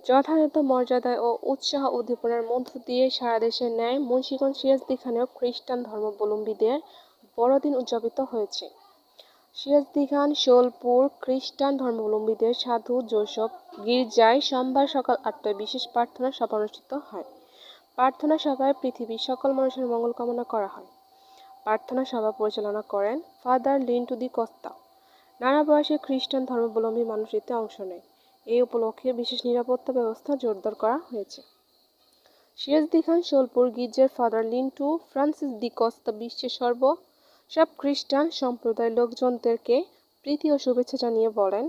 যথাযথ মর্যাদায় ও উৎসাহ উদ্দীপনার মধ্য দিয়ে সারা দেশের ন্যায় মুন্সিগঞ্জ সিরাজদিখানেও খ্রিস্টান ধর্মাবলম্বীদের বড়দিন উদযাপিত হয়েছে। সিরাজদিখান শোলপুর খ্রিস্টান ধর্মাবলম্বীদের সাধু জোসেফ গির্জায় সোমবার সকাল ৮টায় বিশেষ প্রার্থনা সভা অনুষ্ঠিত হয়। প্রার্থনা সভায় পৃথিবীর সকল মানুষের মঙ্গল কামনা করা হয়। প্রার্থনা সভা পরিচালনা করেন ফাদার লিন্টু দি কস্তা। নানা বয়সের খ্রিস্টান ধর্মাবলম্বী মানুষ এতে অংশ নেয়। এই উপলক্ষে বিশেষ নিরাপত্তা ব্যবস্থা জোরদার করা হয়েছে। সিরাজদিখান শোলপুর গির্জার ফাদার লিন্টু ফ্রান্সিস দি কস্তা বিশ্বের সব খ্রিস্টান সম্প্রদায়ের লোকজনদেরকে প্রীতি ও শুভেচ্ছা জানিয়ে বলেন,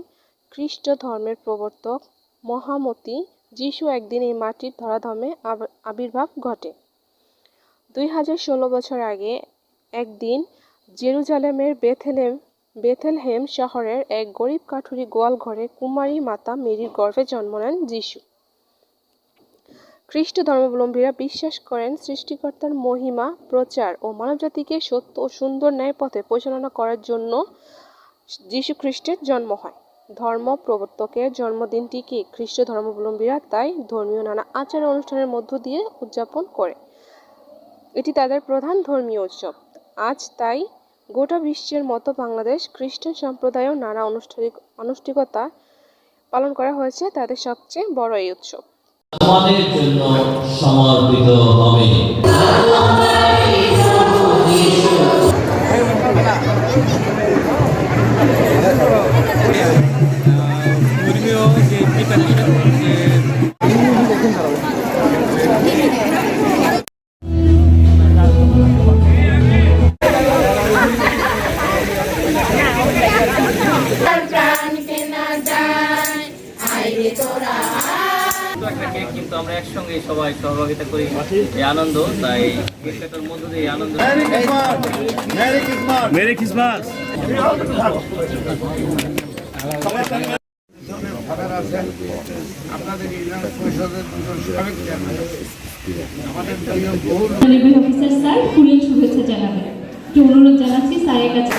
খ্রিস্ট ধর্মের প্রবর্তক মহামতি যিশু একদিন এই মাটির ধরাধামে আবির্ভাব ঘটে। 2016 বছর আগে একদিন জেরুজালেমের বেথেলহেম শহরের এক গরিব কাঠুরি গোয়াল ঘরে কুমারী মাতা মেরির গর্ভে জন্ম নেন যিশু। খ্রিস্ট ধর্মাবলম্বীরা বিশ্বাস করেন সৃষ্টিকর্তার মহিমা প্রচার ও মানবজাতিকে সত্য ও সুন্দর ন্যায় পথে পরিচালনা করার জন্য যিশু খ্রিস্টের জন্ম হয়। ধর্ম প্রবর্তকের জন্মদিনটিকে খ্রিস্ট ধর্মাবলম্বীরা তাই ধর্মীয় নানা আচার অনুষ্ঠানের মধ্য দিয়ে উদযাপন করে। এটি তাদের প্রধান ধর্মীয় উৎসব। আজ তাই গোটা বিশ্বের মতো বাংলাদেশ খ্রিস্টান সম্প্রদায়েও নানা আনুষ্ঠানিকতা পালন করা হয়েছে তাদের সবচেয়ে বড় এই উৎসব। আমাদের জন্য সমর্পিত হবে। কিন্তু আমরা একসঙ্গে সবাই সহযোগিতা করি এই আনন্দ, তাই কেকের মধ্য দিয়ে এই আনন্দ। Merry Christmas. আপনাদের ইউনিয়ন পরিষদের অফিসার স্যার ফুলের শুভেচ্ছা জানাবেন। একটু অনুরোধ জানাচ্ছি স্যারের কাছে।